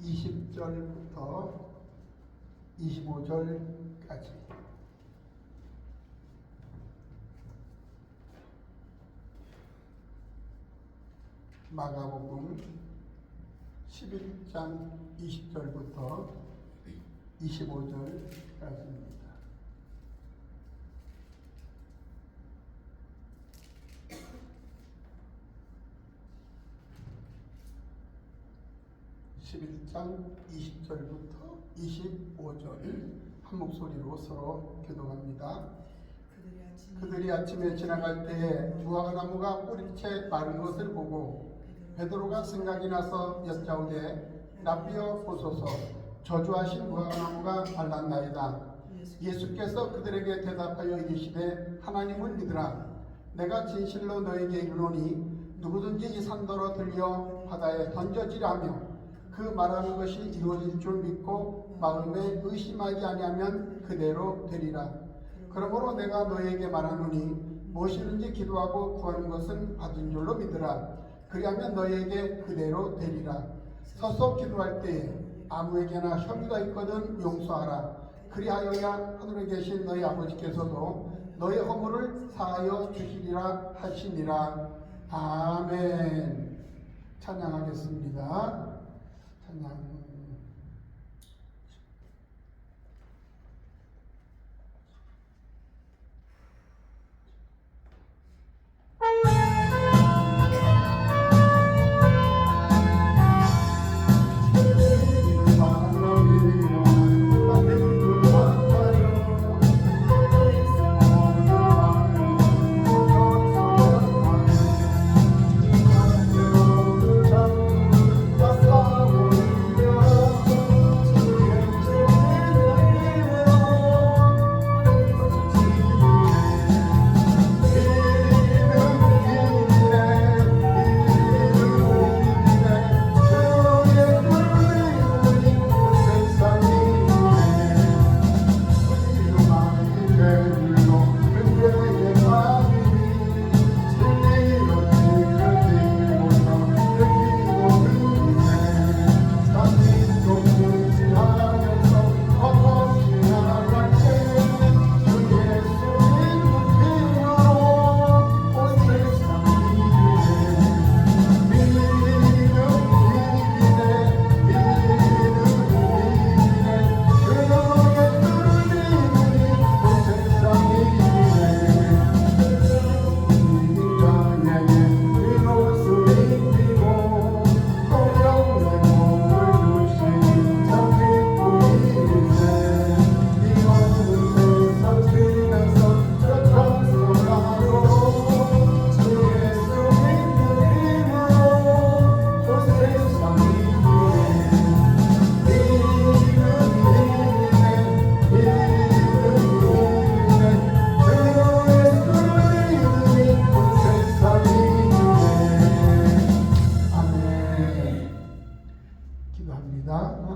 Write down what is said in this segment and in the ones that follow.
20절부터 25절까지 마가복음 11장 20절부터 25절까지입니다. (11장) 20절부터 25절 한 목소리로 서로 기도합니다. 그들이 아침에 지나갈 때에 무화과나무가 뿌리채 마른 것을 보고 베드로가 생각이 나서 여짜오되 랍비여 보소서, 저주하신 무화과나무가 말랐나이다. 예수께서 그들에게 대답하여 이르시되 하나님을 믿으라. 내가 진실로 너에게 이르노니 누구든지 이 산더러 들려 바다에 던져지라며 그 말하는 것이 이루어질 줄 믿고 마음에 의심하지 아니하면 그대로 되리라. 그러므로 내가 너에게 말하노니 무엇이든지 기도하고 구하는 것은 받은 줄로 믿으라. 그리하면 너에게 그대로 되리라. 서서 기도할 때에 아무에게나 혐의가 있거든 용서하라. 그리하여야 하늘에 계신 너희 아버지께서도 너희 허물을 사하여 주시리라 하시니라. 아멘. 찬양하겠습니다. 찬양.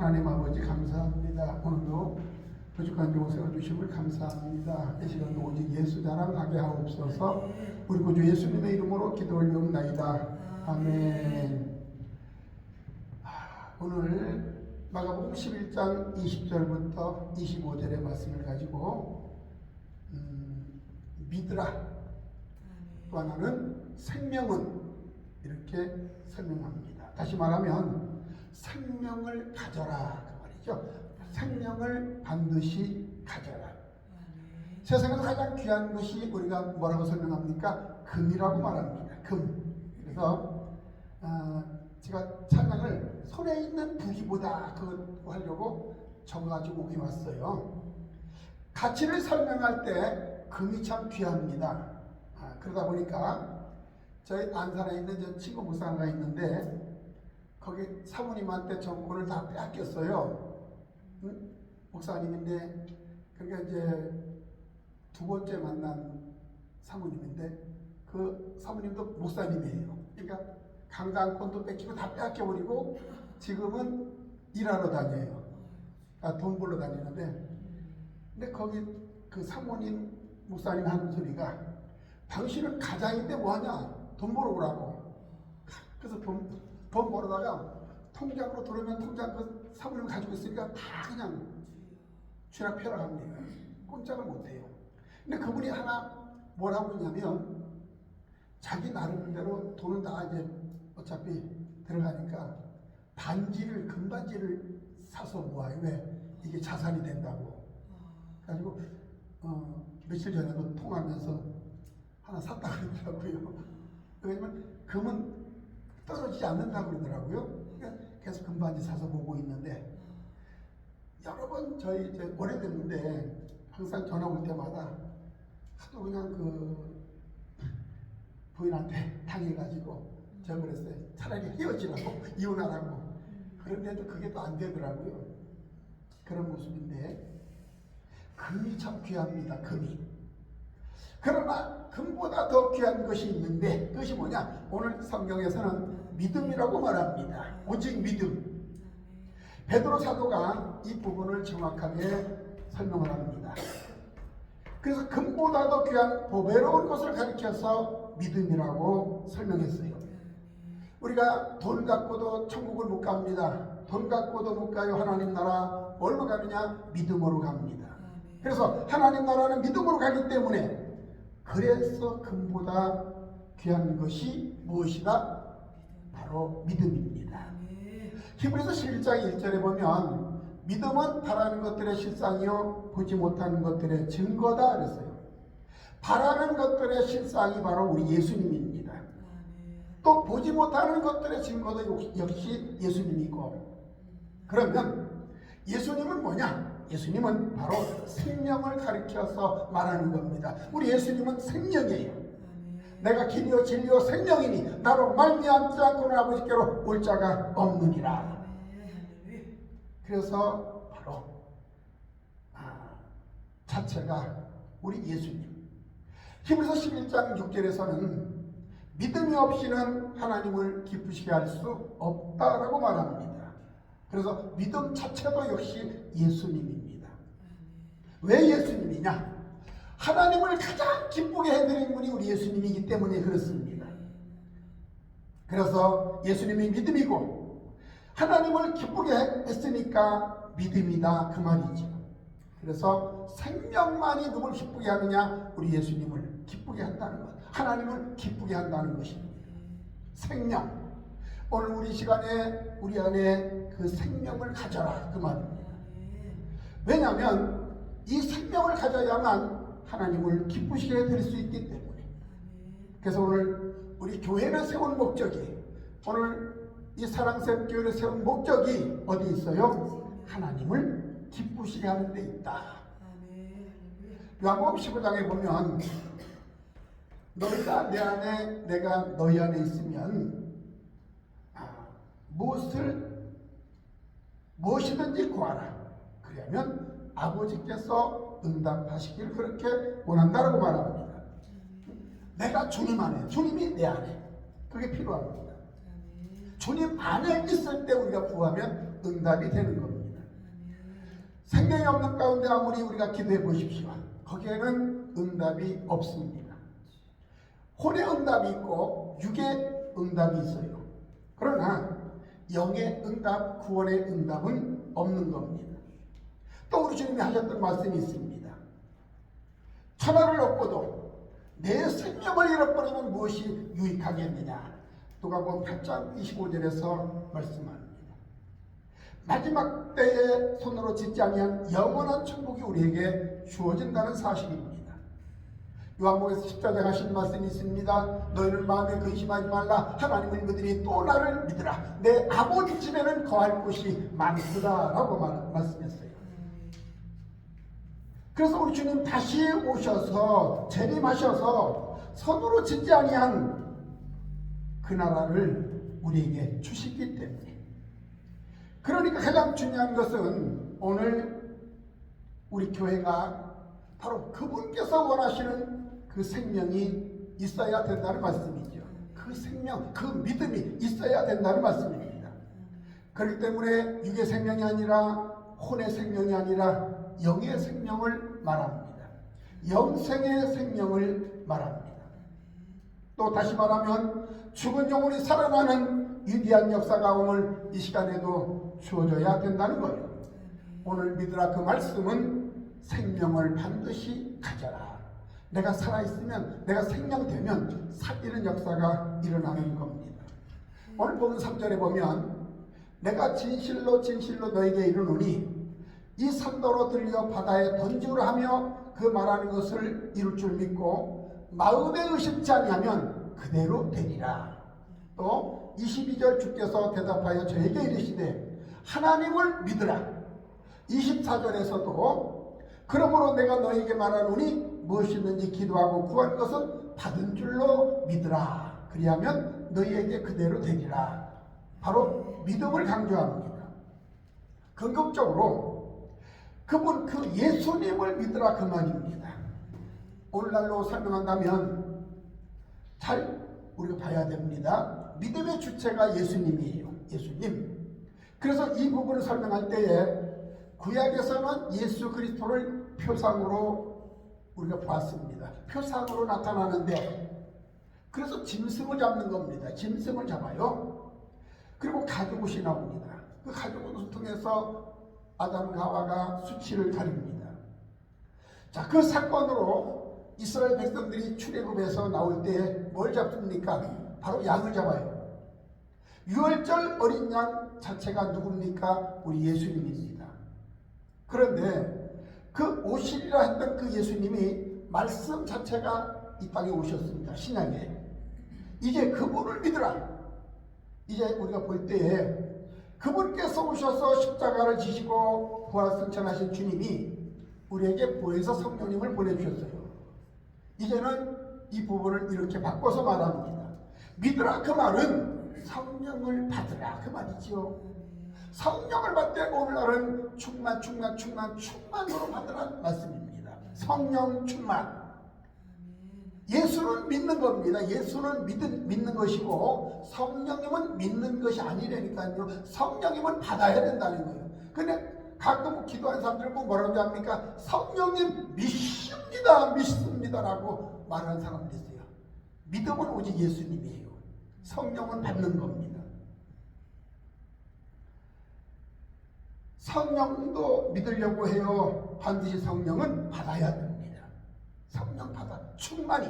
하나님 아버지 감사합니다. 오늘도 부족한 용서를 주심을 감사합니다. 이 시간도 오직 예수 자랑하게 하옵소서. 우리 구주 예수님의 이름으로 기도 올리옵나이다. 아멘. 오늘 마가복음 11장 20절부터 25절의 말씀을 가지고 믿으라 또 하나는 생명은 이렇게 설명합니다. 다시 말하면 생명을 가져라 그 말이죠. 생명을 반드시 가져라. 세상에서 가장 귀한 것이 우리가 뭐라고 설명합니까? 금이라고 말합니다. 금. 그래서 제가 찬양을 손에 있는 부기보다 그거 하려고 적어가지고 오긴 왔어요. 가치를 설명할 때 금이 참 귀합니다. 그러다 보니까 저희 안산에 있는 저 친구 목사가 있는데 거기 사모님한테 정권을 다 빼앗겼어요. 응? 목사님인데 그러니까 이제 두 번째 만난 사모님인데 그 사모님도 목사님이에요. 그러니까 강당권도 뺏기고 다 빼앗겨버리고 지금은 일하러 다녀요. 돈 벌러 다니는데 근데 거기 그 사모님 목사님 하는 소리가 당신은 가장인데 뭐하냐? 돈 벌어 오라고. 그래서 돈 벌어다가 통장으로 들어오면 통장 그 사모님 가지고 있으니까 다 그냥 쥐락펴락합니다. 꼼짝을 못해요. 근데 그분이 하나 뭐라고 그러냐면 자기 나름대로 돈은 다 이제 어차피 들어가니까 반지를 금반지를 사서 모아요. 왜? 이게 자산이 된다고. 그래가지고 며칠 전에도 통하면서 하나 샀다 그러더라고요. 왜냐면 금은 떨어지지 않는다고 그러더라고요. 그러니까 계속 금반지 사서 보고 있는데 여러 번 저희 이제 오래됐는데 항상 전화 올 때마다 하도 그냥 그 부인한테 당해가지고 제가 그랬어요. 차라리 헤어지라고 이혼하라고. 그런데도 그게 또 안 되더라고요. 그런 모습인데 금이 참 귀합니다. 금이. 그러나 금보다 더 귀한 것이 있는데 그것이 뭐냐? 오늘 성경에서는 믿음이라고 말합니다. 오직 믿음. 베드로 사도가 이 부분을 정확하게 설명을 합니다. 그래서 금보다 더 귀한 보배로운 것을 가리켜서 믿음이라고 설명했어요. 우리가 돈 갖고도 천국을 못 갑니다. 돈 갖고도 못 가요. 하나님 나라 뭘로 가느냐? 믿음으로 갑니다. 그래서 하나님 나라는 믿음으로 가기 때문에 그래서 금보다 귀한 것이 무엇이다? 바로 믿음입니다. 히브리서 11장 1절에 보면 믿음은 바라는 것들의 실상이요 보지 못하는 것들의 증거다 그랬어요. 바라는 것들의 실상이 바로 우리 예수님입니다. 또 보지 못하는 것들의 증거도 역시 예수님이고. 그러면 예수님은 뭐냐? 예수님은 바로 생명을 가리켜서 말하는 겁니다. 우리 예수님은 생명이에요. 내가 길이요 진리요 생명이니 나로 말미암지 않고는 아버지께로 올 자가 없느니라. 그래서 바로 자체가 우리 예수님. 히브리서 11장 6절에서는 믿음이 없이는 하나님을 기쁘시게 할 수 없다라고 말합니다. 그래서 믿음 자체도 역시 예수님입니다. 왜 예수님이냐? 하나님을 가장 기쁘게 해드린 분이 우리 예수님이기 때문에 그렇습니다. 그래서 예수님이 믿음이고 하나님을 기쁘게 했으니까 믿음이다 그 말이죠. 그래서 생명만이 누굴 기쁘게 하느냐? 우리 예수님을 기쁘게 한다는 것. 하나님을 기쁘게 한다는 것입니다. 생명. 오늘 우리 시간에 우리 안에 그 생명을 가져라 그 말입니다. 왜냐하면 이 생명을 가져야만 하나님을 기쁘시게 해드릴 수 있기 때문에. 그래서 오늘 우리 교회를 세운 목적이, 오늘 이 사랑샘 교회를 세운 목적이 어디 있어요? 하나님을 기쁘시게 하는 데 있다. 요한복음 15장에 보면 너희가 내 안에 내가 너희 안에 있으면 무엇이든지 구하라. 그러면 아버지께서 응답하시기를 그렇게 원한다라고 말합니다. 내가 주님 안에, 주님이 내 안에, 그게 필요합니다. 주님 안에 있을 때 우리가 구하면 응답이 되는 겁니다. 생명이 없는 가운데 아무리 우리가 기도해 보십시오. 거기에는 응답이 없습니다. 혼의 응답이 있고 육의 응답이 있어요. 그러나 영의 응답, 구원의 응답은 없는 겁니다. 또 우리 주님이 하셨던 말씀이 있습니다. 천하를 얻고도 내 생명을 잃어버리면 무엇이 유익하겠느냐? 누가복음 8장 25절에서 말씀합니다. 마지막 때에 손으로 짓지 아니한 영원한 천국이 우리에게 주어진다는 사실입니다. 요한복음에서 14장 하신 말씀이 있습니다. 너희는 마음에 근심하지 말라. 하나님을 믿으니 또 나를 믿으라. 내 아버지 집에는 거할 곳이 많구나 라고 말씀했어요. 그래서 우리 주님 다시 오셔서 재림하셔서 손으로 짓지 아니한 그 나라를 우리에게 주시기 때문에. 그러니까 가장 중요한 것은 오늘 우리 교회가 바로 그분께서 원하시는 그 생명이 있어야 된다는 말씀이죠. 그 생명, 그 믿음이 있어야 된다는 말씀입니다. 그렇기 때문에 육의 생명이 아니라 혼의 생명이 아니라 영의 생명을 말합니다. 영생의 생명을 말합니다. 또 다시 말하면 죽은 영혼이 살아나는 위대한 역사가 오늘 이 시간에도 주어져야 된다는 거예요. 오늘 믿으라 그 말씀은 생명을 반드시 가져라. 내가 살아있으면, 내가 생명되면 살리는 역사가 일어나는 겁니다. 오늘 보면 3절에 보면 내가 진실로 진실로 너에게 이르노니 이 산도로 들려 바다에 던지우라 하며 그 말하는 것을 이룰 줄 믿고 마음에 의심치 아니하면 그대로 되리라. 또 22절 주께서 대답하여 저에게 이르시되 하나님을 믿으라. 24절에서도 그러므로 내가 너에게 말하노니 무엇이든지 기도하고 구하는 것은 받은 줄로 믿으라. 그리하면 너희에게 그대로 되리라. 바로 믿음을 강조합니다. 궁극적으로 그분 그 예수님을 믿으라 그 말입니다. 오늘날로 설명한다면 잘 우리가 봐야 됩니다. 믿음의 주체가 예수님이에요. 예수님. 그래서 이 부분을 설명할 때에 구약에서는 예수 그리스도를 표상으로 우리가 보았습니다. 표상으로 나타나는데 그래서 짐승을 잡는 겁니다. 짐승을 잡아요. 그리고 가죽옷이 나옵니다. 그 가죽옷을 통해서 아담과 하와가 수치를 가립니다. 자, 그 사건으로 이스라엘 백성들이 출애굽에서 나올 때 뭘 잡습니까? 바로 양을 잡아요. 유월절 어린 양 자체가 누굽니까? 우리 예수님입니다. 그런데 그 오시리라 했던 그 예수님이 말씀 자체가 이 땅에 오셨습니다. 신약에. 이제 그분을 믿으라. 이제 우리가 볼 때에 그분께서 오셔서 십자가를 지시고 부활승천하신 주님이 우리에게 보혜사 성령님을 보내주셨어요. 이제는 이 부분을 이렇게 바꿔서 말합니다. 믿으라 그 말은 성령을 받으라 그 말이죠. 성령을 받되 오늘날은 충만으로 받으라는 말씀입니다. 성령 충만. 예수는 믿는 겁니다. 예수는 믿는 것이고 성령님은 믿는 것이 아니라니까요. 성령님은 받아야 된다는 거예요. 근데 가끔 기도하는 사람들 보면 뭐라고 합니까? 성령님 믿습니다라고 말하는 사람들이 있어요. 믿음은 오직 예수님이에요. 성령은 받는 겁니다. 성령도 믿으려고 해요. 반드시 성령은 받아야 됩니다. 성령 받아 충만히.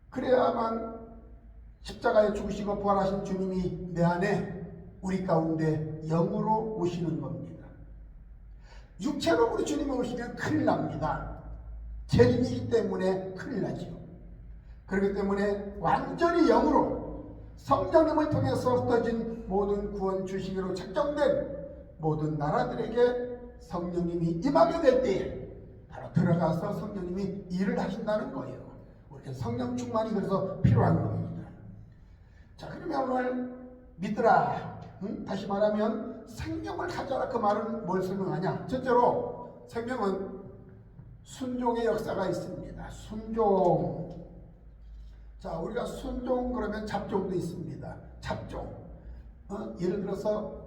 그래야만 십자가에 죽으시고 부활하신 주님이 내 안에 우리 가운데 영으로 오시는 겁니다. 육체로 우리 주님이 오시면 큰일 납니다. 재림이기 때문에 큰일 나죠. 그렇기 때문에 완전히 영으로 성령님을 통해서 흩어진 모든 구원 주시기로 책정된 모든 나라들에게 성령님이 임하게 될 때에 바로 들어가서 성령님이 일을 하신다는 거예요. 우리가 성령 충만이 그래서 필요한 겁니다. 자, 그러면 오늘 믿으라. 다시 말하면 생명을 가져라. 그 말은 뭘 설명하냐? 첫째로 생명은 순종의 역사가 있습니다. 순종. 자, 우리가 순종 그러면 잡종도 있습니다. 잡종. 예를 들어서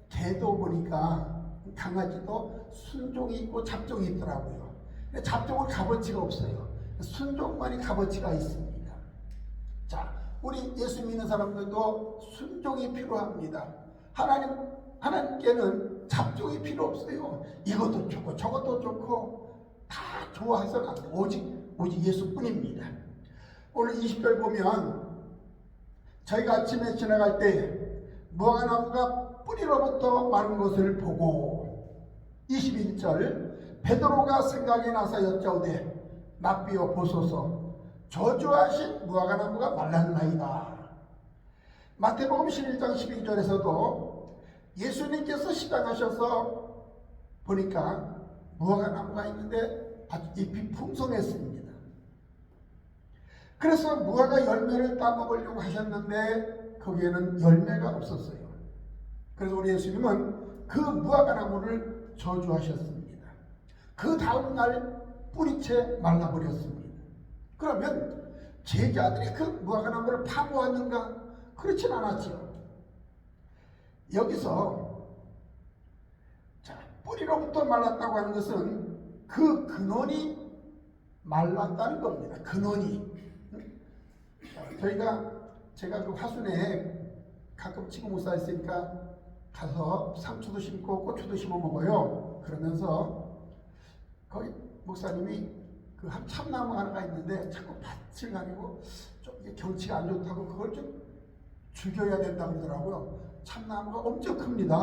개도 보니까 강아지도 순종이 있고 잡종이 있더라고요. 잡종은 값어치가 없어요. 순종만이 값어치가 있습니다. 자, 우리 예수 믿는 사람들도 순종이 필요합니다. 하나님께는 잡종이 필요 없어요. 이것도 좋고 저것도 좋고 다 좋아해서는 안 돼요. 오직 예수뿐입니다. 오늘 20절 보면 저희가 아침에 지나갈 때 무화과나무가 뿌리로부터 마른 것을 보고 21절 베드로가 생각이 나서 여짜오되 납비여 보소서 저주하신 무화과나무가 말랐나이다. 마태복음 11장 12절에서도 예수님께서 시장하셔서 보니까 무화과나무가 있는데 아주 잎이 풍성했습니다. 그래서 무화과 열매를 따먹으려고 하셨는데 거기에는 열매가 없었어요. 그래서 우리 예수님은 그 무화과나무를 저주하셨습니다. 그 다음날 뿌리채 말라버렸습니다. 그러면 제자들이 그 무화과나무를 파보았는가? 그렇진 않았죠. 여기서 자, 뿌리로부터 말랐다고 하는 것은 그 근원이 말랐다는 겁니다. 근원이. 제가 그 화순에 가끔 치고 못 살았으니까 가서 상추도 심고 고추도 심어 먹어요. 그러면서 거기 목사님이 그 참나무 하나가 있는데 자꾸 밭을 가지고 좀 이게 경치가 안 좋다고 그걸 좀 죽여야 된다고 그러더라고요. 참나무가 엄청 큽니다.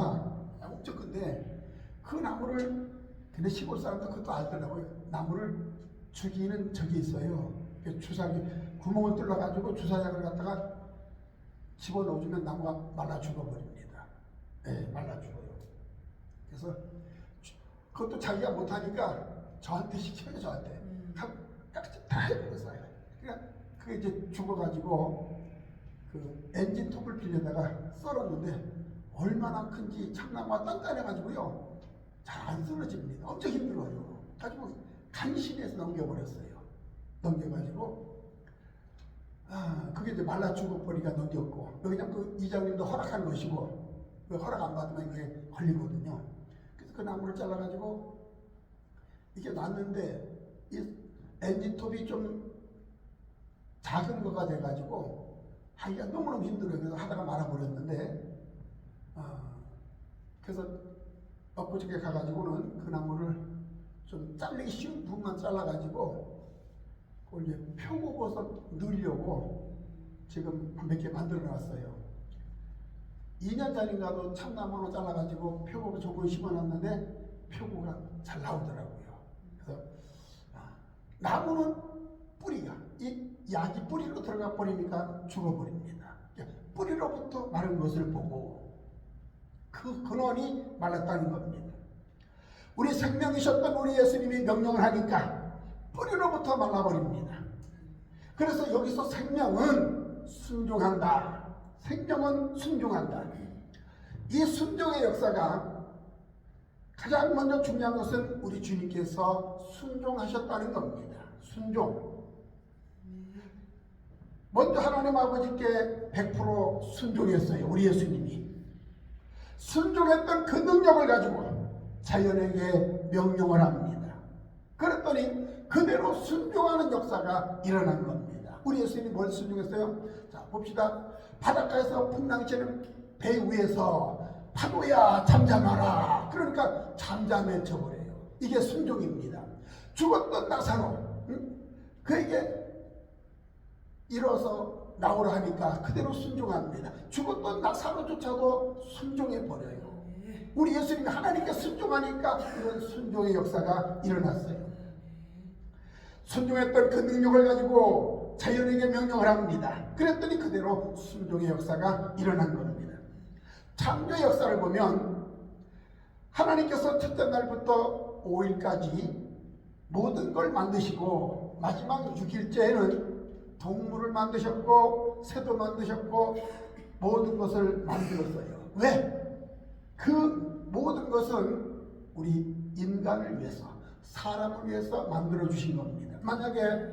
엄청 큰데 그 나무를 근데 시골 사람도 그것도 알더라고요. 나무를 죽이는 적이 있어요. 주사기 구멍을 뚫어가지고 주사약을 갖다가 집어넣어주면 나무가 말라 죽어버립니다. 네, 말라 죽어요. 그래서 그것도 자기가 못하니까 저한테 시켜요. 저한테 다 해버렸어요. 그러니까 그게 이제 죽어가지고 그 엔진톱을 빌려다가 썰었는데 얼마나 큰지 참나무가 단단해가지고요 잘 안 쓰러집니다. 엄청 힘들어요. 가지고 간신해서 넘겨버렸어요. 넘겨가지고 그게 이제 말라 죽어버리가 넘겼고 그냥 그 이장님도 허락한 것이고 그 허락 안 받으면 그게 걸리거든요. 그래서 그 나무를 잘라가지고 이게 놨는데 이 엔진톱이 좀 작은 거가 돼가지고 하기가 너무너무 힘들어요. 그래서 하다가 말아버렸는데 그래서 엊그저께 가가지고는 그 나무를 좀 잘리기 쉬운 부분만 잘라가지고 그걸 이제 표고버섯 넣으려고 지금 몇 개 만들어 놨어요. 2년 전인가도 참나무로 잘라가지고 표고가 조금 심어놨는데 표고가 잘 나오더라고요. 그래서 나무는 뿌리가 이 약이 뿌리로 들어가 버리니까 죽어버립니다. 뿌리로부터 마른 것을 보고 그 근원이 말랐다는 겁니다. 우리 생명이셨던 우리 예수님이 명령을 하니까 뿌리로부터 말라버립니다. 그래서 여기서 생명은 순종한다. 생명은 순종한다. 이 순종의 역사가 가장 먼저 중요한 것은 우리 주님께서 순종하셨다는 겁니다. 순종. 먼저 하나님 아버지께 100% 순종했어요. 우리 예수님이. 순종했던 그 능력을 가지고 자연에게 명령을 합니다. 그랬더니 그대로 순종하는 역사가 일어난 겁니다. 우리 예수님이 뭘 순종했어요? 자, 봅시다. 바닷가에서 풍랑치는 배 위에서 파도야 잠잠하라. 그러니까 잠잠해져 버려요. 이게 순종입니다. 죽었던 나사로 그에게 일어서 나오라 하니까 그대로 순종합니다. 죽었던 나사로조차도 순종해버려요. 우리 예수님이 하나님께 순종하니까 이런 순종의 역사가 일어났어요. 순종했던 그 능력을 가지고 자연에게 명령을 합니다. 그랬더니 그대로 순종의 역사가 일어난 겁니다. 창조 역사를 보면 하나님께서 첫째 날부터 5일까지 모든 걸 만드시고 마지막 6일째에는 동물을 만드셨고 새도 만드셨고 모든 것을 만들었어요. 왜? 그 모든 것은 우리 인간을 위해서 사람을 위해서 만들어 주신 겁니다. 만약에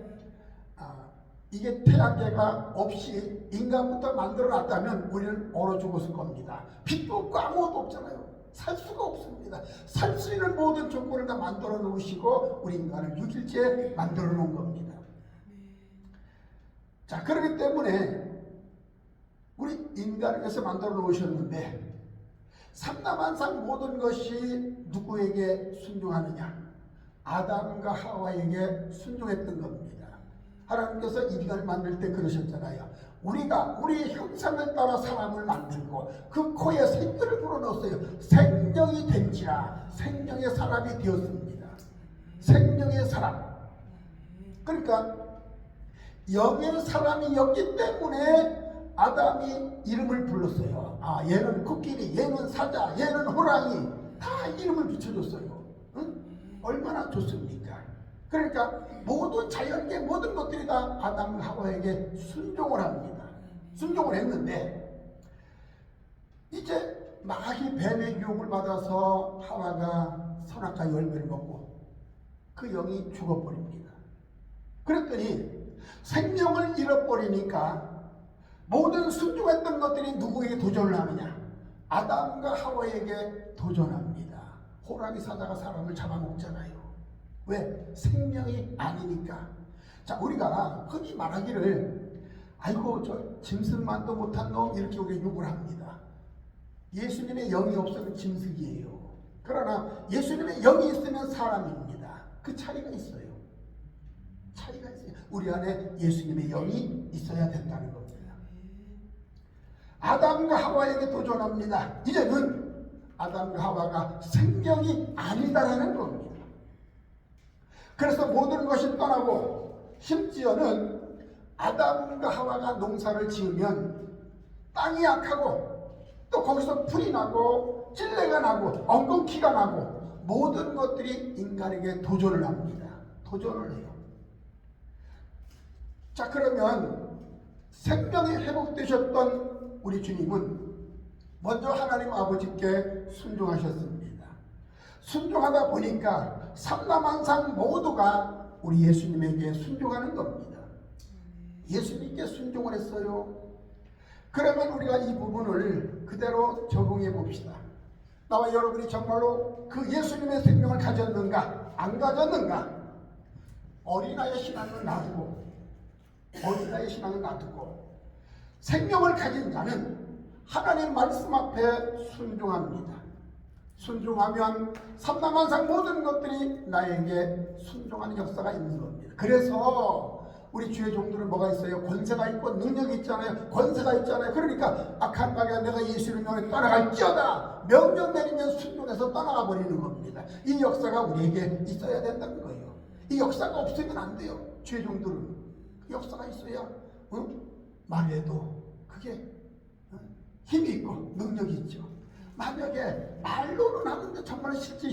이게 태양계가 없이 인간부터 만들어 놨다면 우리는 얼어 죽었을 겁니다. 빛도 없고 아무것도 없잖아요. 살 수가 없습니다. 살 수 있는 모든 조건을 다 만들어 놓으시고 우리 인간을 6일째 만들어 놓은 겁니다. 자, 그렇기 때문에 우리 인간을 위해서 만들어 놓으셨는데 삼라만상 모든 것이 누구에게 순종하느냐? 아담과 하와에게 순종했던 겁니다. 하나님께서 인간을 만들 때 그러셨잖아요. 우리가 우리 형상을 따라 사람을 만들고 그 코에 생기를 불어넣었어요. 생명이 된지라 생명의 사람이 되었습니다. 생명의 사람. 그러니까 영의 사람이었기 때문에 아담이 이름을 불렀어요. 얘는 코끼리, 얘는 사자, 얘는 호랑이 다 이름을 붙여줬어요. 응? 얼마나 좋습니까? 그러니까 모든 자연계 모든 것들이 다 아담 하와에게 순종을 합니다. 순종을 했는데 이제 마귀 뱀의 유혹을 받아서 하와가 선악과 열매를 먹고 그 영이 죽어버립니다. 그랬더니 생명을 잃어버리니까 모든 순종했던 것들이 누구에게 도전을 하느냐? 아담과 하와에게 도전합니다. 호랑이 사자가 사람을 잡아먹잖아요. 왜? 생명이 아니니까. 자, 우리가 흔히 말하기를 아이고 저 짐승만도 못한 놈, 이렇게 우리 욕을 합니다. 예수님의 영이 없으면 짐승이에요. 그러나 예수님의 영이 있으면 사람입니다. 그 차이가 있어요. 차이가 있어요. 우리 안에 예수님의 영이 있어야 된다는 겁니다. 아담과 하와에게 도전합니다. 이제는 아담과 하와가 생명이 아니다라는 겁니다. 그래서 모든 것이 떠나고, 심지어는 아담과 하와가 농사를 지으면 땅이 약하고 또 거기서 풀이 나고 찔레가 나고 엉겅퀴가 나고 모든 것들이 인간에게 도전을 합니다. 도전을 해요. 자, 그러면 생명이 회복되셨던 우리 주님은 먼저 하나님 아버지께 순종하셨습니다. 순종하다 보니까 삼라만상 모두가 우리 예수님에게 순종하는 겁니다. 예수님께 순종을 했어요. 그러면 우리가 이 부분을 그대로 적용해 봅시다. 나와 여러분이 정말로 그 예수님의 생명을 가졌는가 안 가졌는가? 어린아이의 신앙을 놔두고, 어린아이의 신앙을 놔두고 생명을 가진 자는 하나님 말씀 앞에 순종합니다. 순종하면 삼라만상 모든 것들이 나에게 순종하는 역사가 있는 겁니다. 그래서 우리 주의 종들은 뭐가 있어요? 권세가 있고 능력이 있잖아요. 권세가 있잖아요. 그러니까 악한 마귀가 내가 예수를 명에 떠나갈지어다 명령 내리면 순종해서 떠나가 버리는 겁니다. 이 역사가 우리에게 있어야 된다는 거예요. 이 역사가 없으면 안 돼요. 주의 종들은 그 역사가 있어야 말해도 그게 힘이 있고 능력이 있죠. 만약에 말로는 하는데 정말 실제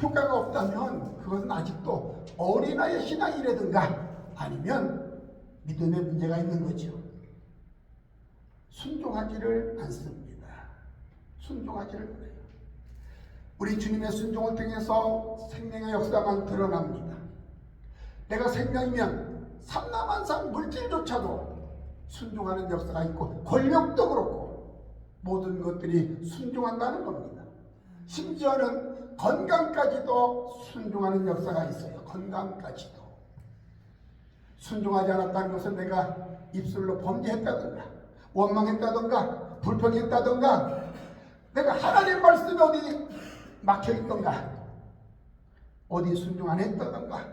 효과가 없다면 그것은 아직도 어린아이의 신앙이라든가 아니면 믿음에 문제가 있는 거죠. 순종하지를 않습니다. 순종하지를 않아요. 우리 주님의 순종을 통해서 생명의 역사만 드러납니다. 내가 생명이면 삼라만상 물질조차도 순종하는 역사가 있고 권력도 그렇고 모든 것들이 순종한다는 겁니다. 심지어는 건강까지도 순종하는 역사가 있어요. 건강까지도. 순종하지 않았다는 것은 내가 입술로 범죄했다든가 원망했다든가 불평했다든가 내가 하나님 말씀에 어디 막혀있던가 어디 순종 안 했다든가.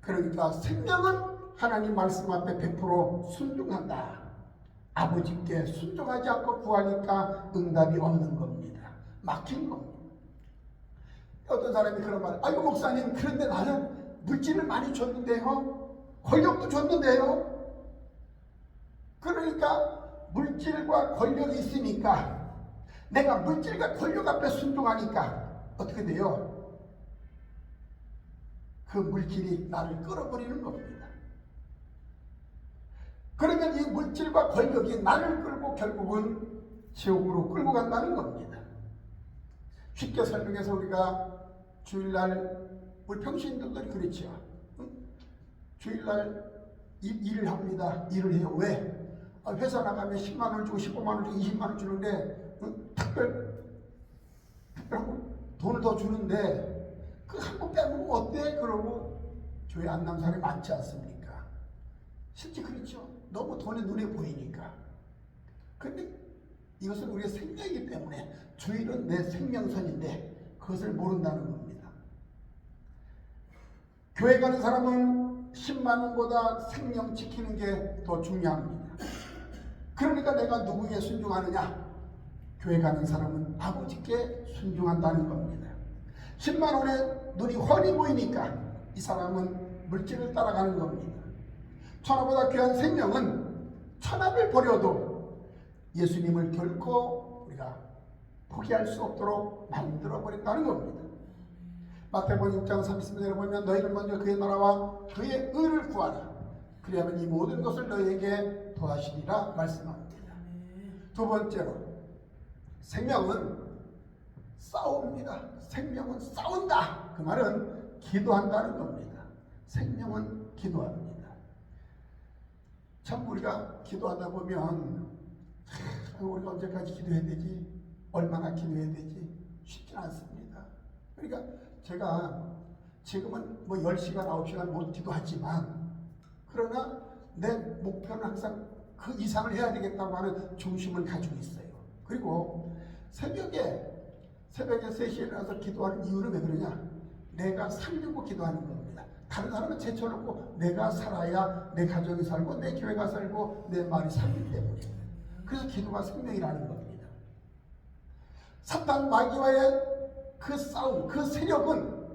그러니까 생명은 하나님 말씀 앞에 100% 순종한다. 아버지께 순종하지 않고 구하니까 응답이 없는 겁니다. 막힌 겁니다. 어떤 사람이 그런 말, 아이고 목사님, 그런데 나는 물질을 많이 줬는데요, 권력도 줬는데요. 그러니까 물질과 권력이 있으니까 내가 물질과 권력 앞에 순종하니까 어떻게 돼요? 그 물질이 나를 끌어버리는 겁니다. 그러면 이 물질과 권력이 나를 끌고 결국은 지옥으로 끌고 간다는 겁니다. 쉽게 설명해서 우리가 주일날 우리 평신도들이 그렇죠. 주일날 일을 합니다. 일을 해요. 왜? 회사 나가면 10만원을 주고 15만원 주고 20만원 주는데 특별 돈을 더 주는데 그 한 번 빼먹으면 어때? 그러고 교회 안 나온 사람이 많지 않습니까? 실제 그렇죠. 너무 돈이 눈에 보이니까. 근데 이것은 우리의 생명이기 때문에 주일은 내 생명선인데 그것을 모른다는 겁니다. 교회 가는 사람은 10만원보다 생명 지키는 게 더 중요합니다. 그러니까 내가 누구에게 순종하느냐? 교회 가는 사람은 아버지께 순종한다는 겁니다. 10만원에 눈이 훤히 보이니까 이 사람은 물질을 따라가는 겁니다. 천하보다 귀한 생명은 천하를 버려도 예수님을 결코 우리가 포기할 수 없도록 만들어버린다는 겁니다. 마태복음 6장 30절에 보면 너희는 먼저 그의 나라와 그의 의를 구하라. 그리하면 이 모든 것을 너희에게 더하시리라 말씀합니다. 두 번째로 생명은 싸웁니다. 생명은 싸운다. 그 말은 기도한다는 겁니다. 생명은 기도합니다. 참 우리가 기도하다 보면 우리가 언제까지 기도해야 되지? 얼마나 기도해야 되지? 쉽지 않습니다. 그러니까 제가 지금은 뭐 10시간, 9시간 못 기도하지만 그러나 내 목표는 항상 그 이상을 해야 되겠다고 하는 중심을 가지고 있어요. 그리고 새벽에 3시에 일어나서 기도하는 이유는 왜 그러냐? 내가 살려고 기도하는 겁니다. 다른 사람은 제쳐놓고 내가 살아야 내 가정이 살고 내 교회가 살고 내 말이 살기 때문에. 그래서 기도가 생명이라는 겁니다. 사탄 마귀와의 그 싸움, 그 세력은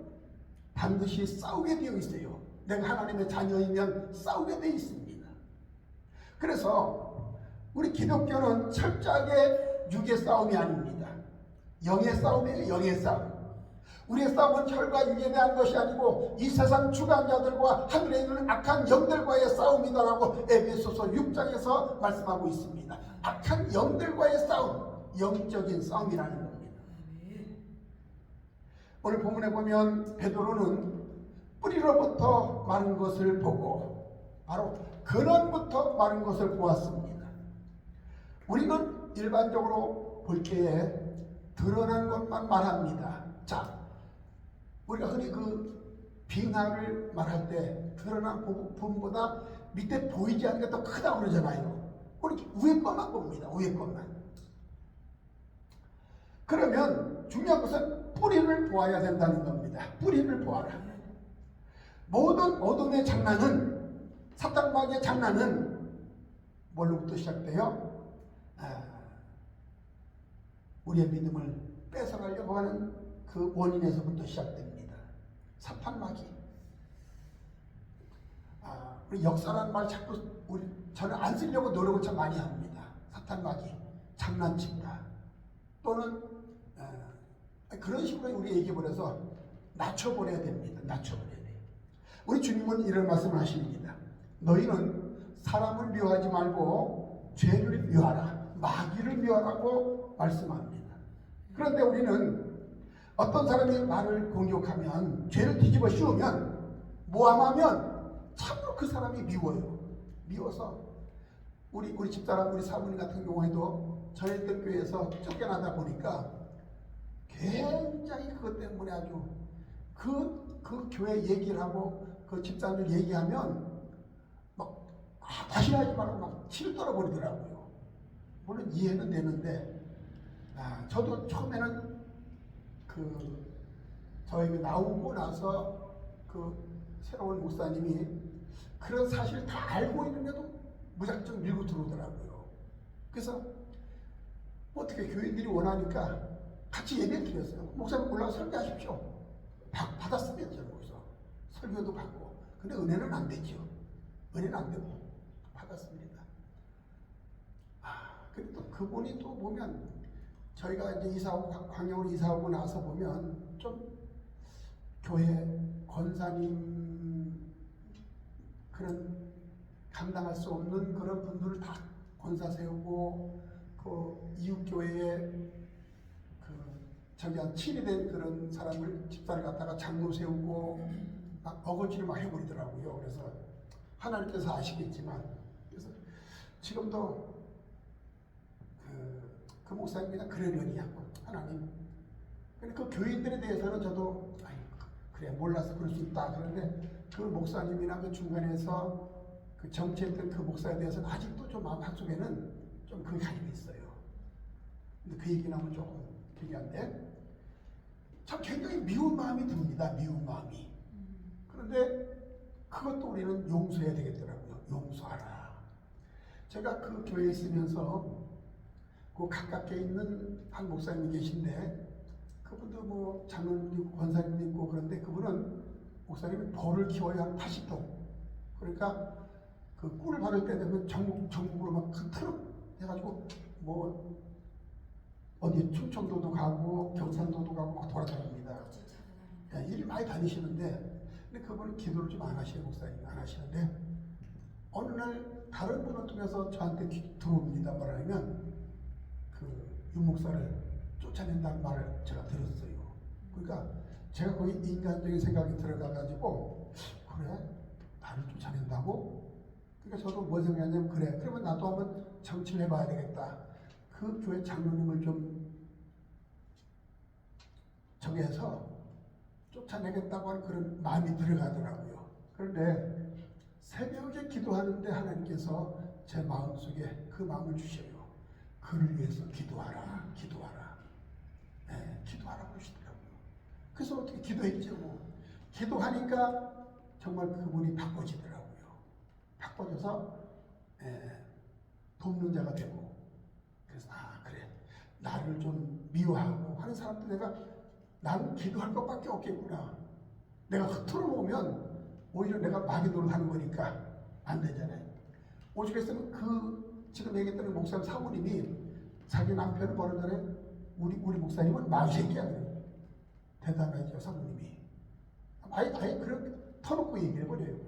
반드시 싸우게 되어 있어요. 내가 하나님의 자녀이면 싸우게 되어 있습니다. 그래서 우리 기독교는 철저하게 육의 싸움이 아닙니다. 영의 싸움이에요. 영의 싸움. 우리의 싸움은 혈과 육에 대한 것이 아니고 이 세상 주관자들과 하늘에 있는 악한 영들과의 싸움이다라고 에베소서 6장에서 말씀하고 있습니다. 악한 영들과의 싸움, 영적인 싸움이라는 겁니다. 오늘 본문에 보면 베드로는 뿌리로부터 마른 것을 보고 바로 근원부터 마른 것을 보았습니다. 우리는 일반적으로 볼 때에 드러난 것만 말합니다. 자, 우리가 흔히 그 빙하를 말할 때 드러난 부분보다 밑에 보이지 않는 게 더 크다고 그러잖아요. 우리 위에 것만 봅니다. 위에 것만. 그러면 중요한 것은 뿌리를 보아야 된다는 겁니다. 뿌리를 보아라. 모든 어둠의 장난은, 사탄 마귀의 장난은 뭘로부터 시작돼요? 우리의 믿음을 뺏어가려고 하는 그 원인에서부터 시작됩니다. 사탄 마귀. 우리 역사라는 말 자꾸 저는 안 쓰려고 노력을 참 많이 합니다. 사탄 마귀, 장난친다. 또는 그런 식으로 우리 얘기해버려서 낮춰버려야 됩니다. 낮춰버려야 돼요. 우리 주님은 이런 말씀을 하십니다. 너희는 사람을 미워하지 말고 죄를 미워하라. 마귀를 미워하라고 말씀합니다. 그런데 우리는 어떤 사람이 나를 공격하면, 죄를 뒤집어 씌우면, 모함하면 참으로 그 사람이 미워요. 미워서 우리 집사람, 우리 사모님 같은 경우에도 저희들 교회에서 쫓겨나다 보니까 굉장히 그것 때문에 아주 그 교회 얘기를 하고 그 집사람들 얘기하면 막 다시 하지 말고 막 치를 떨어버리더라고요. 물론 이해는 되는데 저도 처음에는 저에게 나오고 나서 새로운 목사님이 그런 사실을 다 알고 있는데도 무작정 밀고 들어오더라고요. 그래서 어떻게 교인들이 원하니까 같이 예배를 드렸어요. 목사님 올라가서 설교하십시오. 받았으면 저는 거기서 설교도 받고. 근데 은혜는 안 되죠. 은혜는 안 되고 받았습니다. 근데 또 그분이 또 보면 저희가 이제 이사하고 광양으로 이사하고 나서 보면 좀 교회 권사님 그런 감당할 수 없는 그런 분들을 다 권사 세우고 그 이웃교회에 친이 된 그런 사람을 집사를 갖다가 장로 세우고 막 어거지를 막 해버리더라고요. 그래서 하나님께서 아시겠지만 그래서 지금도 그 목사님이나 그러려니 하고 하나님. 근데 그 교인들에 대해서는 저도 그래 몰라서 그럴 수 있다. 그런데 그 목사님이나 그 중간에서 그 정치했던 그 목사에 대해서는 아직도 좀 마음 한쪽에는 좀 그게 가지고 있어요. 근데 그 얘기 나오면 조금 특이한데 참 굉장히 미운 마음이 듭니다. 미운 마음이. 그런데 그것도 우리는 용서해야 되겠더라고요. 용서하라. 제가 그 교회에 있으면서 그 가깝게 있는 한 목사님이 계신데 그분도 뭐 장로님도 있고 권사님도 있고 그런데 그분은 목사님이 벌을 키워야 한 80도. 그러니까 그 꿀을 받을 때 되면 전국으로 막 큰 트럭 해가지고 뭐 어디 충청도도 가고 경상도도 가고 막 돌아다닙니다. 일이 많이 다니시는데 근데 그분은 기도를 좀 안 하시는 목사님 안 하시는데 어느 날 다른 분을 통해서 저한테 들어옵니다. 뭐라면 윤 목사를 쫓아낸다는 말을 제가 들었어요. 그러니까 제가 거기 인간적인 생각이 들어가가지고 그래? 나를 쫓아낸다고? 그러니까 저도 뭐 생각하냐면 그래 그러면 나도 한번 정치를 해봐야 되겠다. 그 교회 장로님을 좀 정해서 쫓아내겠다고 하는 그런 마음이 들어가더라고요. 그런데 새벽에 기도하는데 하나님께서 제 마음속에 그 마음을 주셔요. 그를 위해서 기도하라, 기도하라. 네, 기도하라고 그러시더라고요. 그래서 어떻게 기도했죠. 기도하니까 정말 그분이 바꿔지더라고요. 바꿔져서 돕는 자가 되고, 그래서 그래, 나를 좀 미워하고 하는 사람들 내가 나는 기도할 것밖에 없겠구나. 내가 흐트러 놓으면 오히려 내가 마귀 노릇하는 거니까 안 되잖아요. 오죽했으면 그 지금 얘기했던 목사님 사모님이 자기 남편을 버는 전에 우리 목사님은 마귀새끼야 그래요. 대단하죠 사모님이. 아예 그렇게 터놓고 얘기해버려요.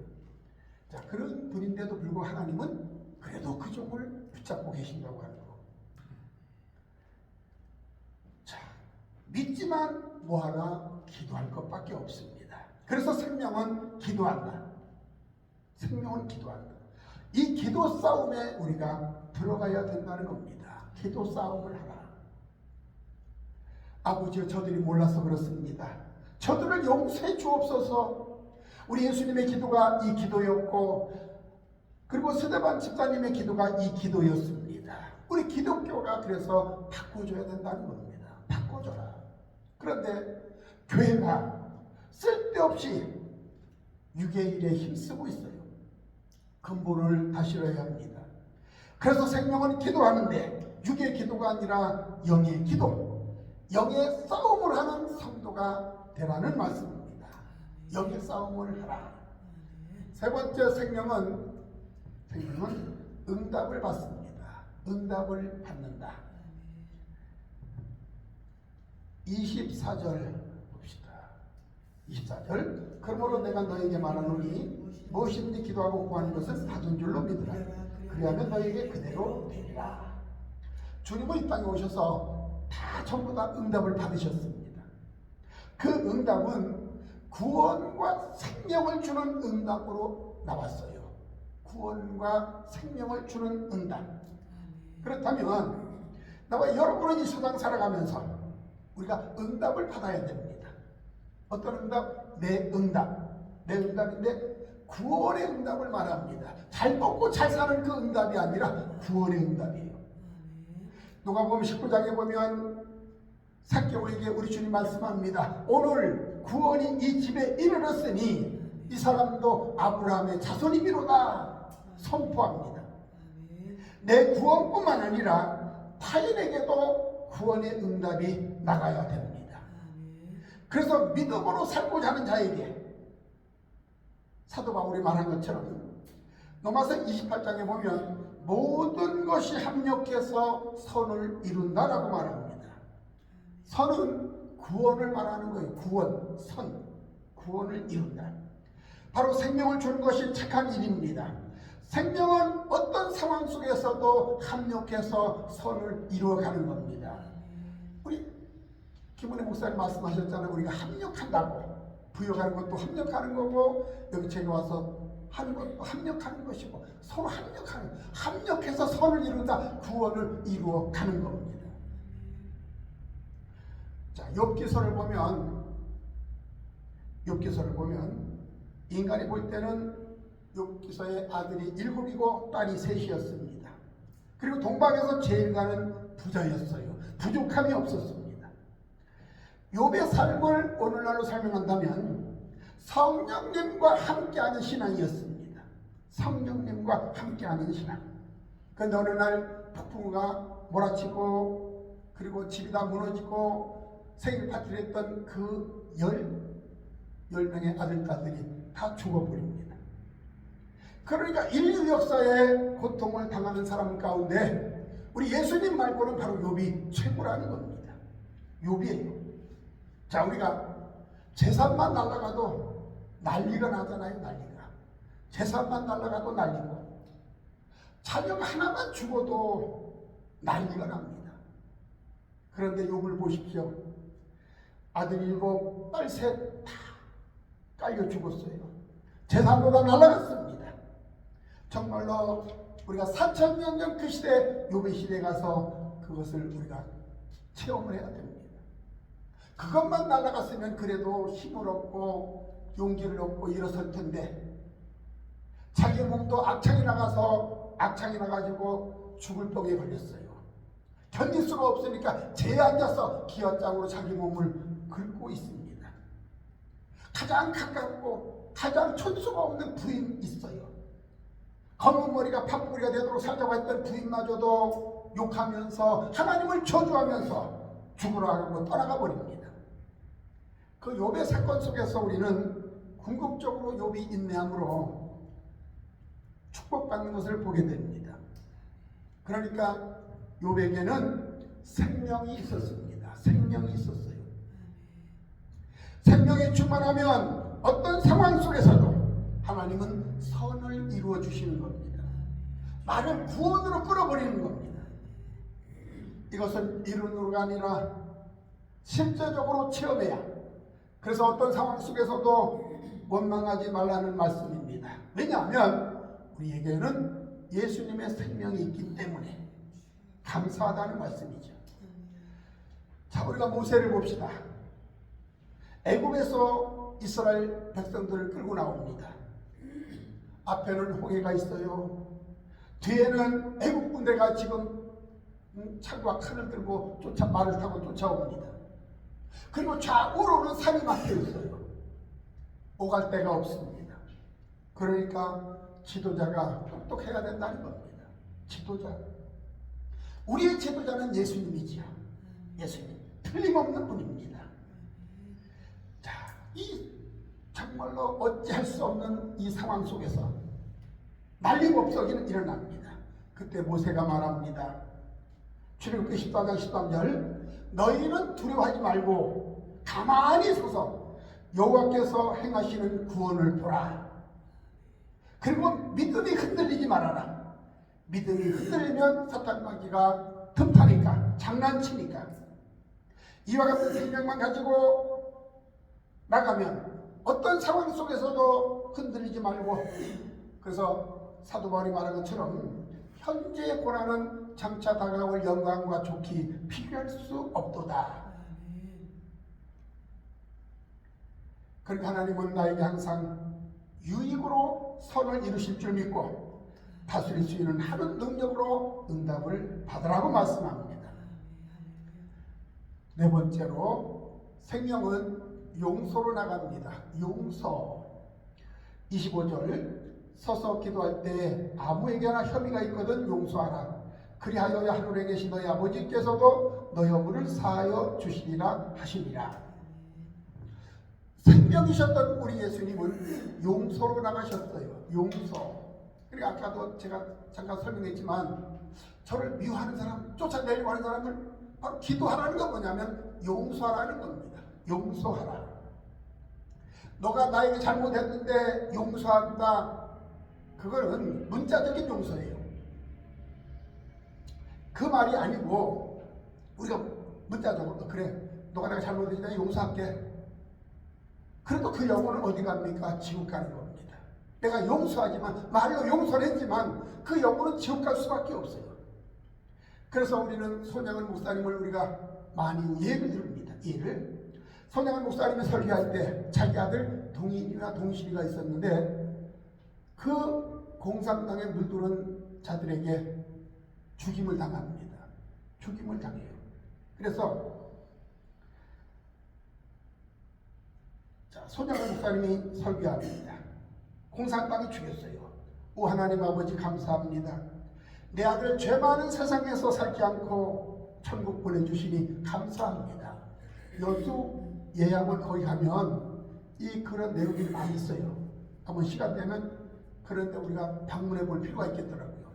자, 그런 분인데도 불구하고 하나님은 그래도 그 종을 붙잡고 계신다고 하는 거. 자, 믿지만 뭐하라? 기도할 것밖에 없습니다. 그래서 생명은 기도한다. 생명은 기도한다. 이 기도 싸움에 우리가 들어가야 된다는 겁니다. 기도 싸움을 하라. 아버지여, 저들이 몰라서 그렇습니다. 저들을 용서해 주옵소서. 우리 예수님의 기도가 이 기도였고, 그리고 스데반 집사님의 기도가 이 기도였습니다. 우리 기독교가 그래서 바꿔줘야 된다는 겁니다. 바꿔줘라. 그런데 교회가 쓸데없이 유괴일에 힘쓰고 있어요. 근본을 다시러야 합니다. 그래서 생명은 기도하는데 육의 기도가 아니라 영의 기도, 영의 싸움을 하는 성도가 되라는 말씀입니다. 영의 싸움을 하라. 세 번째, 생명은 응답을 받습니다. 응답을 받는다. 24절 봅시다. 24절, 그러므로 내가 너에게 말하노니 무엇이든지 기도하고 구하는 것은 받은 줄로 믿으라. 그리하면 너에게 그대로 되리라. 주님은 이 땅에 오셔서 다 전부 다 응답을 받으셨습니다. 그 응답은 구원과 생명을 주는 응답으로 나왔어요. 구원과 생명을 주는 응답. 그렇다면 나와 여러분은 이 세상 살아가면서 우리가 응답을 받아야 됩니다. 어떤 응답? 내 응답. 내 응답인데 구원의 응답을 말합니다. 잘 먹고 잘 사는 그 응답이 아니라 구원의 응답이에요. 누가복음 19장에 보면 삭개오에게 우리 주님 말씀합니다. 오늘 구원이 이 집에 이르렀으니 이 사람도 아브라함의 자손이미로다 선포합니다. 내 구원뿐만 아니라 타인에게도 구원의 응답이 나가야 됩니다. 그래서 믿음으로 살고자 하는 자에게 사도 바울이 말한 것처럼 로마서 28장에 보면 모든 것이 합력해서 선을 이룬다라고 말합니다. 선은 구원을 말하는 거예요. 구원, 선, 구원을 이룬다. 바로 생명을 주는 것이 착한 일입니다. 생명은 어떤 상황 속에서도 합력해서 선을 이루어가는 겁니다. 우리 김은혜 목사님 말씀하셨잖아요. 우리가 합력한다고. 부여가는 것도 합력하는 거고, 여기 제가 와서 하는 것도 합력하는 것이고, 서로 합력해서 선을 이룬다, 구원을 이루어가는 겁니다. 자, 욥기서를 보면 인간이 볼 때는 욥기서의 아들이 7이고 딸이 3이었습니다. 그리고 동방에서 제일 가는 부자였어요. 부족함이 없었습니다. 욥의 삶을 오늘날로 설명한다면 성령님과 함께하는 신앙이었습니다. 성령님과 함께하는 신앙. 그런데 어느 날 폭풍우가 몰아치고 그리고 집이 다 무너지고 생일 파티를 했던 그 10명의 아들딸들이 다 죽어버립니다. 그러니까 인류 역사에 고통을 당하는 사람 가운데 우리 예수님 말고는 바로 욥이 최고라는 겁니다. 욥이에요. 자, 우리가 재산만 날아가도 난리가 나잖아요. 난리가. 재산만 날아가도 난리고 자녀가 하나만 죽어도 난리가 납니다. 그런데 욥을 보십시오. 아들 7, 딸 3 다 깔려 죽었어요. 재산도 다 날아갔습니다. 정말로 우리가 4000년 전 그 시대, 욥의 시대에 가서 그것을 우리가 체험을 해야 됩니다. 그것만 날아갔으면 그래도 힘을 얻고 용기를 얻고 일어설 텐데 자기 몸도 악창이 나가서 악창이 나가지고 죽을 병에 걸렸어요. 견딜 수가 없으니까 재에 앉아서 기어장으로 자기 몸을 긁고 있습니다. 가장 가깝고 가장 촌수가 없는 부인 있어요. 검은 머리가 팥뿌리가 되도록 살자고 했던 부인마저도 욕하면서 하나님을 저주하면서 죽으러 가고 떠나가 버립니다. 그 욥의 사건 속에서 우리는 궁극적으로 욥이 인내함으로 축복받는 것을 보게 됩니다. 그러니까 욥에게는 생명이 있었습니다. 생명이 있었어요. 생명이 충만하면 어떤 상황 속에서도 하나님은 선을 이루어 주시는 겁니다. 말을 구원으로 끌어버리는 겁니다. 이것은 이론으로가 아니라 실제적으로 체험해야, 그래서 어떤 상황 속에서도 원망하지 말라는 말씀입니다. 왜냐하면 우리에게는 예수님의 생명이 있기 때문에 감사하다는 말씀이죠. 자, 우리가 모세를 봅시다. 애굽에서 이스라엘 백성들을 끌고 나옵니다. 앞에는 홍해가 있어요. 뒤에는 애국 군대가 지금 창과 칼을 들고 말을 타고 쫓아옵니다. 그리고 좌우로는 산이 막혀 있어요. 오갈 데가 없습니다. 그러니까 지도자가 똑똑해야 된다는 겁니다. 지도자. 우리의 지도자는 예수님이지요. 예수님. 틀림없는 분입니다. 자, 이 정말로 어찌할 수 없는 이 상황 속에서 난리법석이 일어납니다. 그때 모세가 말합니다. 출애굽기 14장 13절, 너희는 두려워하지 말고 가만히 서서 여호와께서 행하시는 구원을 보라. 그리고 믿음이 흔들리지 말아라. 믿음이 흔들리면 사탄마귀가 틈타니까, 장난치니까. 이와 같은 생각만 가지고 나가면 어떤 상황 속에서도 흔들리지 말고, 그래서 사도 바울이 말한 것처럼 현재의 고난은 장차 다가올 영광과 좋기 비교할 수 없도다. 그러니까 하나님은 나에게 항상 유익으로 선을 이루실 줄 믿고 다스릴 수 있는 하는 능력으로 응답을 받으라고 말씀합니다. 네 번째로 생명은 용서로 나갑니다. 용서. 25절, 서서 기도할 때 아무에게나 혐의가 있거든 용서하라. 그리하여 하늘에 계신 너희 아버지께서도 너희 허물을 사하여 주시리라 하시니라. 생명이셨던 우리 예수님은 용서로 나가셨어요. 용서. 그리고 아까도 제가 잠깐 설명했지만 저를 미워하는 사람, 쫓아내려고 하는 사람을 바로 기도하라는 건 뭐냐면 용서하라는 겁니다. 용서하라. 너가 나에게 잘못했는데 용서한다. 그거는 문자적인 용서예요. 그 말이 아니고 우리가 문자적으로 그래, 너가 내가 잘못했으니까 용서할게. 그래도 그 영혼은 어디 갑니까? 지옥 가는 겁니다. 내가 용서하지만, 말로 용서를 했지만 그 영혼은 지옥 갈 수밖에 없어요. 그래서 우리는 손양은 목사님을 우리가 많이 예를 듭니다. 예를. 손양은 목사님이 설교할 때 자기 아들 동인이나 동실이가 있었는데 그 공산당에 물들은 자들에게 죽임을 당합니다. 죽임을 당해요. 그래서 손양은 목사님이 설교합니다. 공산당이 죽였어요. 오 하나님 아버지 감사합니다. 내 아들 죄 많은 세상에서 살지 않고 천국 보내주시니 감사합니다. 여수 예양원 거기 가면 이 그런 내용이 많이 있어요. 한번 시간 되면 그런데 우리가 방문해 볼 필요가 있겠더라고요.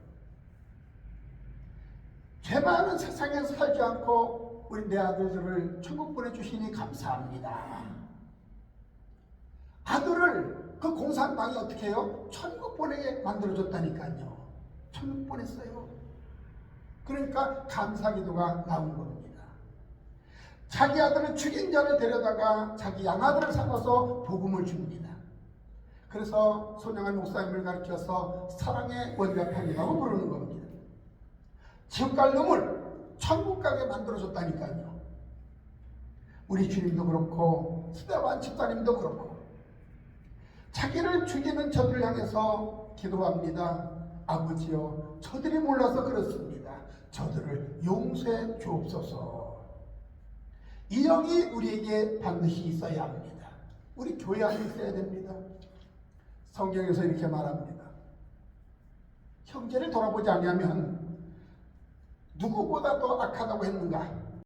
죄 많은 세상에서 살지 않고 우리 내 아들들을 천국 보내주시니 감사합니다. 아들을 그 공산당이 어떻게 해요? 천국 보내게 만들어줬다니까요. 천국 보냈어요. 그러니까 감사기도가 나온 겁니다. 자기 아들을 죽인 자를 데려다가 자기 양아들을 삼아서 복음을 줍니다. 그래서 손양한 목사님을 가르쳐서 사랑의 원자판이라고 부르는 겁니다. 지옥 갈 놈을 천국 가게 만들어줬다니까요. 우리 주님도 그렇고 스데반 집사님도 그렇고 자기를 죽이는 저들을 향해서 기도합니다. 아버지여 저들이 몰라서 그렇습니다. 저들을 용서해 주옵소서. 이 영이 우리에게 반드시 있어야 합니다. 우리 교회 안에 있어야 됩니다. 성경에서 이렇게 말합니다. 형제를 돌아보지 아니하면 누구보다 더 악하다고 했는가?